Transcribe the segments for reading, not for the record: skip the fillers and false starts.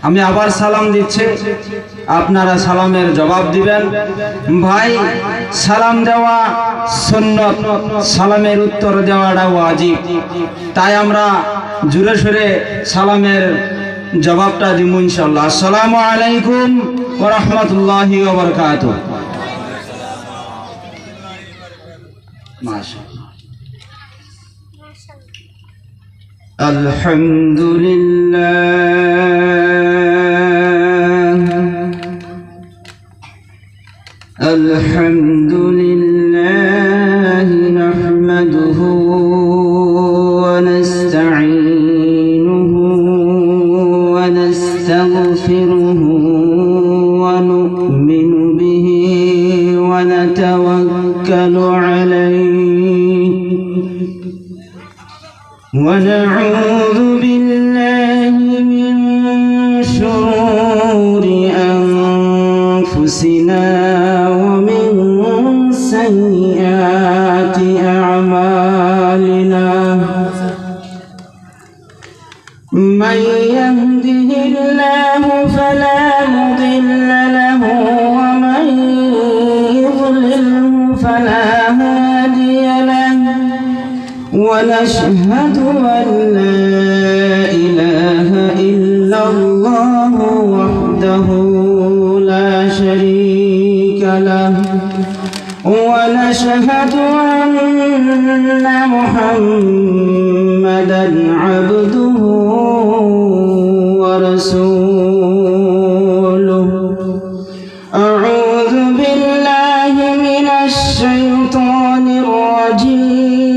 আমি আবার সালাম দিচ্ছি, আপনারা সালামের জবাব দিবেন। ভাই, সালাম দেওয়া সুন্নত, সালামের উত্তর দেওয়াটা ওয়াজিব। তাই আমরা জোরে সোরে সালামের জবাবটা দিব ইনশাআল্লাহ। আসসালামু আলাইকুম ওয়া রাহমাতুল্লাহি ওয়া বারাকাতুহু। মাশাআল্লাহ। আলহামদুলিল্লাহ নাহমাদুহু ওয়া নাস্তাঈনুহু ওয়া নাস্তাগফিরুহু ওয়া নু'মিনু বিহি ওয়া নাতাওয়াক্কালু আলাইহি ওয়া নাউযু বিল্লাহি মিন শুরুরি আনফুসিনা سيئات أعمالنا من يهده الله فلا مضل له ومن يضلله فلا هادي له ونشهد أن لا إله إلا الله وحده لا شريك له ونشهد أن محمدًا عبده ورسوله أعوذ بالله من الشيطان الرجيم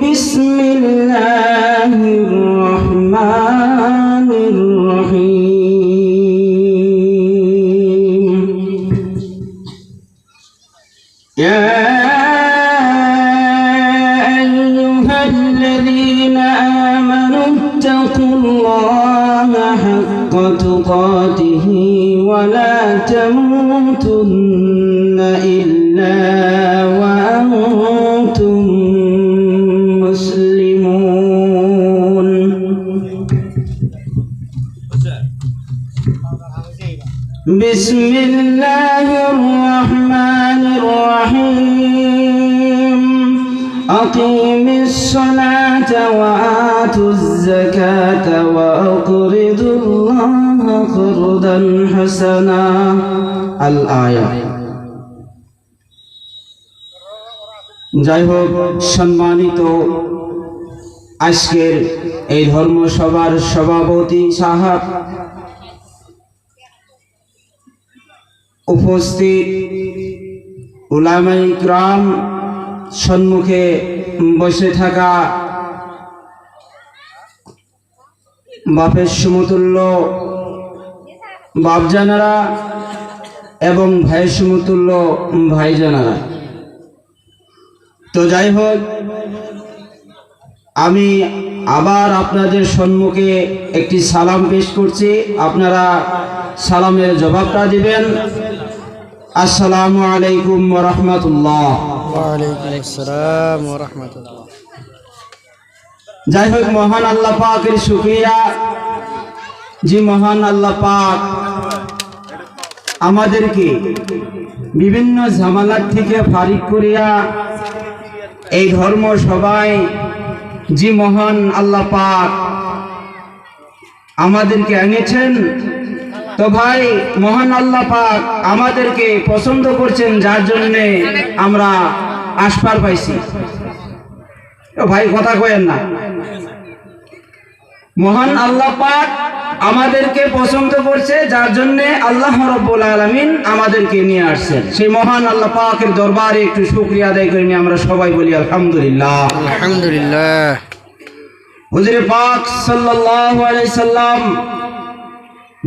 بسم الله الرحمن الرحيم يا أيها الذين آمنوا اتقوا الله حق تقاته ولا تموتن إلا وأنتم مسلمون بسم الله الرحمن الرحيم أقيم الصلاة وآتوا الزكاة وأقرضوا الله قرضا حسنا الآية যাই হোক, সম্মানিত আজকের এই ধর্মসভার সভাপতি সাহেব, উপস্থিত উলামায়ে ইকরাম, সম্মুখে বসে থাকা বাপের সমতুল্য বাপজানারা এবং ভাইয়ের সমতুল্য ভাইজানারা, তো যাই হোক, আমি আবার আপনাদের সম্মুখে একটি সালাম পেশ করছি। আপনারা সালামের জবাবটা দিবেন। আসসালামু আলাইকুম ওয়া রাহমাতুল্লাহ। ওয়া আলাইকুম আসসালাম ওয়া রাহমাতুল্লাহ। যাই হোক, মহান আল্লাহ পাকের শুকরিয়া, যে মহান আল্লাহ পাক আমাদেরকে বিভিন্ন ঝামেলার থেকে ফারিক করিয়া এই ধর্ম সভায়, যে মহান আল্লাহ পাক আমাদেরকে এনেছেন। তো ভাই, মহান আল্লাহ পাক আমাদেরকে পছন্দ করছেন, যার জন্যে আমরা আসপার পাইছি। তো ভাই, কথা কয়েন না। মহান আল্লাহ পাক আমাদেরকে পছন্দ করছে, যার জন্য আল্লাহ রাব্বুল আলামিন আমাদেরকে নিয়ে আসছেন। সেই মহান আল্লাহ পাকের দরবারে একটু শুকরিয়া আদায় করে নিয়ে আমরা সবাই বলি আলহামদুলিল্লাহ। আলহামদুলিল্লাহ। হুজুরে পাক সাল্লাল্লাহু আলাইহি সাল্লাম,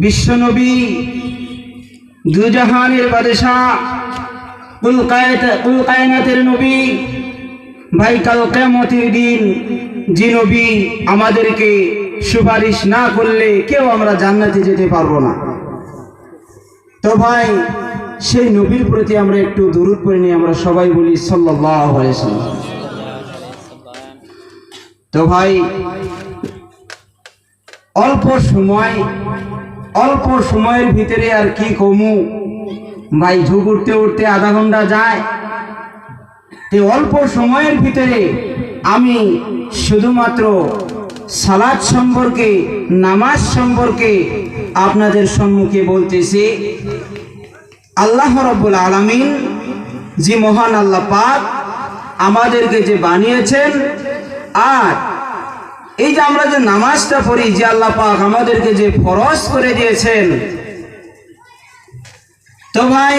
বিশ্বনবী, দুজাহানের বাদশাহ, কুল কায়নাতের নবী, ভাই, কাল কিয়ামতের দিন যে নবী আমাদেরকে সুপারিশ না করলে কেউ আমরা জান্নাতে যেতে পারবো না। তো ভাই, সেই নবীর প্রতি আমরা একটু দরুদ পড়ে নিয়ে আমরা সবাই বলি সাল্লাল্লাহু আলাইহি ওয়াসাল্লাম। তো ভাই, অল্প সময়ের ভিতরে আর কি কমু ভাই, ঝুঁক উঠতে উঠতে আধা ঘন্টা যায়। তো অল্প সময়ের ভিতরে আমি শুধুমাত্র সালাত সম্পর্কে, নামাজ সম্পর্কে আপনাদের সম্মুখে বলতেছি। আল্লাহ রাব্বুল আলামিন, যে মহান আল্লাহ পাক আমাদেরকে যে বানিয়েছেন, আর এই যে আমরা যে নামাজটা পড়ি, যে আল্লাহ পাক আমাদেরকে যে ফরজ করে দিয়েছেন, তো ভাই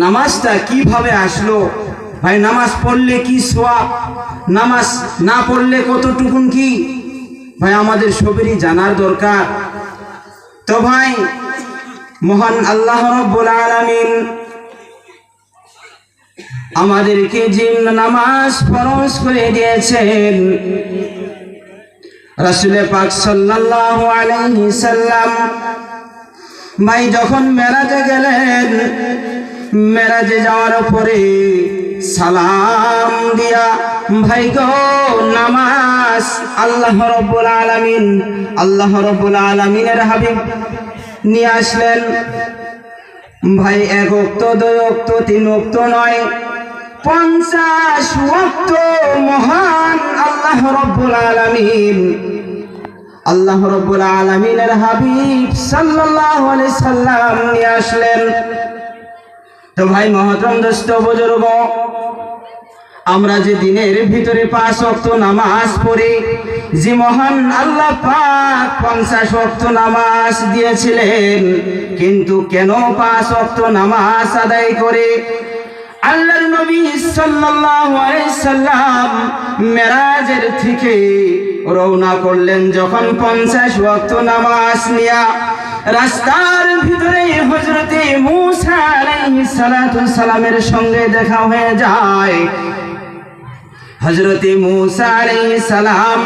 নামাজটা কিভাবে আসলো? ভাই নামাজ পড়লে কি সওয়াব, নামাজ না পড়লে কতটুকুন কি, ভাই আমাদের সবেরই জানার দরকার। তো ভাই মহান আল্লাহ রাব্বুল আলামিন আমাদেরকে যে নামাজ ফরজ করে দিয়েছেন, রাসূল পাক সাল্লাল্লাহু আলাইহি সাল্লাম ভাই যখন মেরাজে গেলেন, মেরাজে যাওয়ার পরে সালাম দিয়া ভাই গো নামাজ আল্লাহ রাব্বুল আলামিনের হাবিব নিয়ে আসলেন। ভাই 1 ওয়াক্ত 2 ওয়াক্ত 3 ওয়াক্ত নয়, 50 ওয়াক্ত মহান আল্লাহ রাব্বুল আলামিনের হাবিব সাল্লাল্লাহু আলাইহি সাল্লাম নিয়ে আসলেন। তো ভাই মহতরম দোস্ত বুজুর্গ, আমরা যে দিনের ভিতরে 5 ওয়াক্ত নামাজ পড়ি, যে মহান আল্লাহ পাক 50 ওয়াক্ত নামাজ দিয়েছিলেন, কিন্তু কেন 5 ওয়াক্ত নামাজ আদায় করে আল্লাহর নবী সাল্লাল্লাহু আলাইহি সাল্লাম মেরাজের থেকে রওনা করলেন, যখন 50 ওয়াক্ত নামাজ নিয়া রাস্তার ভিতরে হযরতে মূসা আলাইহিস সালাতু সালামের সঙ্গে দেখা হয়ে যায়। হযরতে মূসা আলাইহিস সালাম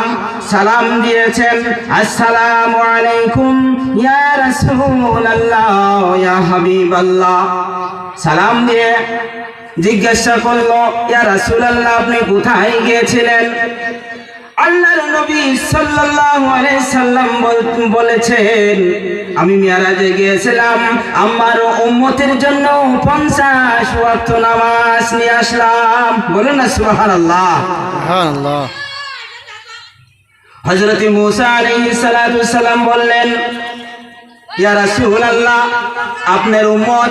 সালাম দিয়েছেন, আসসালামু আলাইকুম ইয়া রাসূলুল্লাহ ইয়া হাবিবাল্লাহ। সালাম দিয়ে জিজ্ঞাসা করলো, ইয়া রাসূলুল্লাহ আপনি কোথায় গিয়েছিলেন? আল্লাহর নবী সাল্লাল্লাহু আলাইহি সাল্লাম বলেছেন, আমি মিরাজে গিয়েছিলাম, আমার উম্মতের জন্য 50 ওয়াক্ত নামাজ নিয়ে আসলাম। বলুন না সুবহানাল্লাহ। সুবহানাল্লাহ। হযরত মূসা আলাইহিস সালাতু সালাম বললেন, ইয়া রাসূলুল্লাহ আপনার উম্মত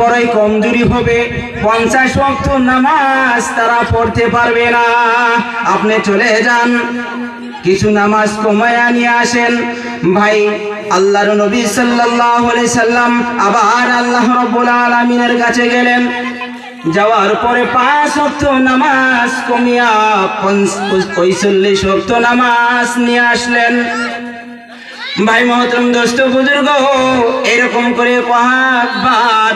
বড়ই কমজোরি হবে, 50 ওয়াক্ত নামাজ তারা পড়তে পারবে না, আপনি চলে যান, কিছু নামাজ কমায়া নিয়ে আসেন। ভাই আল্লাহর নবী সাল্লাল্লাহু আলাইহি সাল্লাম আবার আল্লাহ রাব্বুল আলামিনের কাছে গেলেন, যাওয়ার পরে 5 ওয়াক্ত নামাজ কমিয়া 45 ওয়াক্ত নামাজ নিয়ে আসলেন। ভাই মহতরম দোস্ত বুজুর্গ, এরকম করে কয়েকবার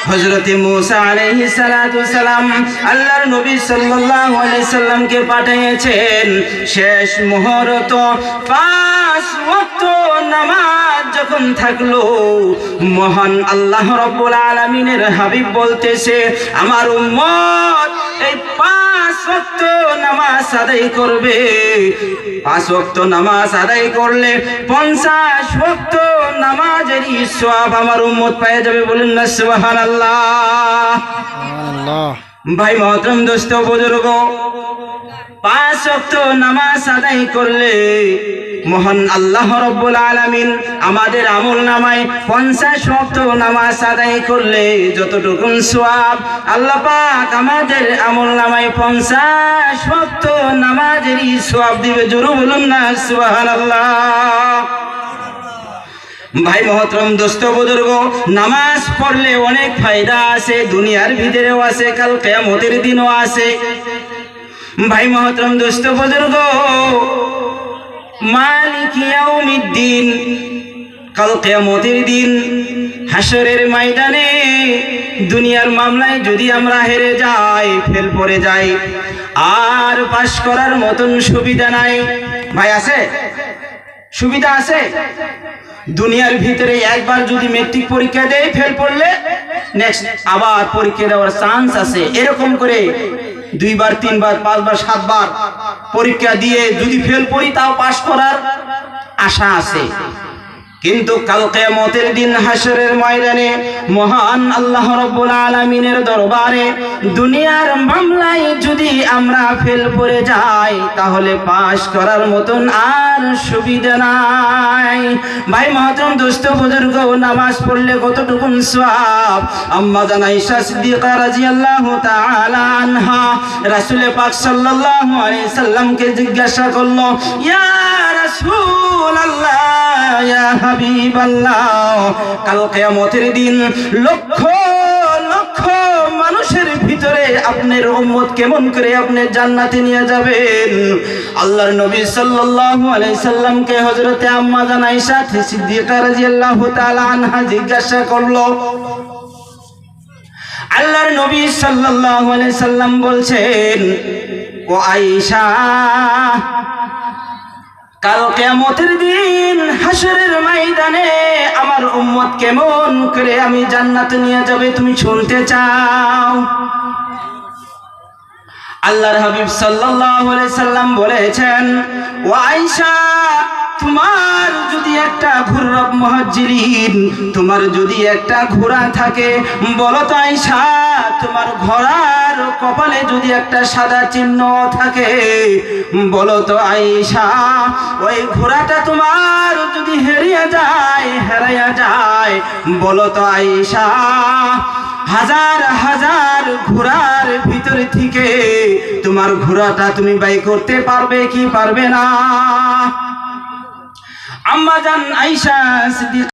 হযরতে মূসা আলাইহিস সালাতু সালাম আল্লাহর নবী সাল্লাল্লাহু আলাইহি সাল্লামকে পাঠিয়েছেন। শেষ মুহূর্ত 5 ওয়াক্ত নামাজ যখন থাকলো, মহান আল্লাহ রাব্বুল আলামিনের হাবিব বলতেছে, আমার উম্মত এই 5 ওয়াক্ত নামাজ আদায় করবে, 5 ওয়াক্ত নামাজ আদায় করলে 50 ওয়াক্ত নামাজেরই সওয়াব আমার উম্মত পেয়ে যাবে। বলুন না সুবহানাল্লাহ। সুবহানাল্লাহ। ভাই মহতরম দোস্ত বুজুর্গ, 5 ওয়াক্ত নামাজ আদায় করলে মহান আল্লাহ রাব্বুল আলামিন আমাদের আমল নামায় 50 ওয়াক্ত নামাজ আদায় করলে যতটুকু সওয়াব আল্লাহ পাক আমাদের আমল নামায় 50 ওয়াক্ত নামাজেরই সওয়াব দিবে। জোরে বলুন না সুবহানাল্লাহ। ভাই মহতরম দোস্ত বুজুর্গ, নামাজ পড়লে অনেক ফায়দা আছে, দুনিয়ার ভিতরেও আছে, কাল কিয়ামতের দিনও আছে। ভাই মহতরম দোস্ত বুজুর্গ, মালিক ইয়াউমিদ্দিন, কাল কিয়ামতের দিন হাসরের ময়দানে দুনিয়ার মামলায় যদি আমরা হেরে যাই, ফেল পড়ে যাই, আর পাশ করার মতন সুবিধা নাই। ভাই আছে? সুবিধা আছে? দুনিয়ার ভিতরে একবার যদি মেট্রিক পরীক্ষা দেয়, ফেল পড়লে নেক্সট আবার পরীক্ষা দেওয়ার চান্স আছে। এরকম করে 2 বার 3 বার 5 বার 7 বার পরীক্ষা দিয়ে যদি ফেল পড়ি, তাও পাশ করার আশা আছে, কিন্তু কাল কিয়ামতের দিন হাসরের ময়দানে মহান আল্লাহ রাব্বুল আলামিনের দরবারে দুনিয়ার মামলায় যদি আমরা ফেল করে যাই তাহলে পাশ করার মতন আর সুবিধা নাই। ভাই মহতরম দোস্ত বুজুর্গ, নামাজ পড়লে কতটুকুন সওয়াব। আম্মা জান আয়েশা সিদ্দিকা রাদিয়াল্লাহু তাআলা আনহা রাসূল পাক সাল্লাল্লাহু আলাইহি সাল্লামকে জিজ্ঞাসা করলো, ইয়া রাসূলুল্লাহ, ইয়া হাবিবাল্লাহ, কাল কিয়ামতের দিন লক্ষ লক্ষ মানুষের ভিতরে আপনার উম্মত কেমন করে আপনি জান্নাতে নিয়ে যাবেন? আল্লাহর নবী সাল্লাল্লাহু আলাইহি সাল্লামকে হযরতে আম্মা জান আয়েশা সিদ্দিকা রাদিয়াল্লাহু তাআলা আনহা জিজ্ঞাসা করলো। আল্লাহর নবী সাল্লাল্লাহু আলাইহি সাল্লাম বলছেন, ও আয়েশা, কাল কিয়ামতের দিন হাসরের ময়দানে আমার উম্মত কেমন করে আমি জান্নাতে নিয়ে যাবে তুমি শুনতে চাও? আল্লাহর হাবিব সাল্লাল্লাহু আলাইহি সাল্লাম বলেছেন, ও আয়েশা, তোমার যদি একটা ঘুররব মুহাজ্জিরিন, তোমার যদি একটা ঘোড়া থাকে, বলো তো আয়েশা, তোমার ঘোড়ার কপালে যদি একটা সাদা চিহ্ন থাকে, বলো তো আয়েশা, ওই ঘোড়াটা তোমার যদি হারিয়ে যায়, বলো তো আয়েশা, হাজার হাজার ঘোড়ার ভিতর থেকে তোমার ঘোড়াটা তুমি বাই করতে পারবে কি পারবে না? আম্মা জান আয়েশা সিদ্দিকা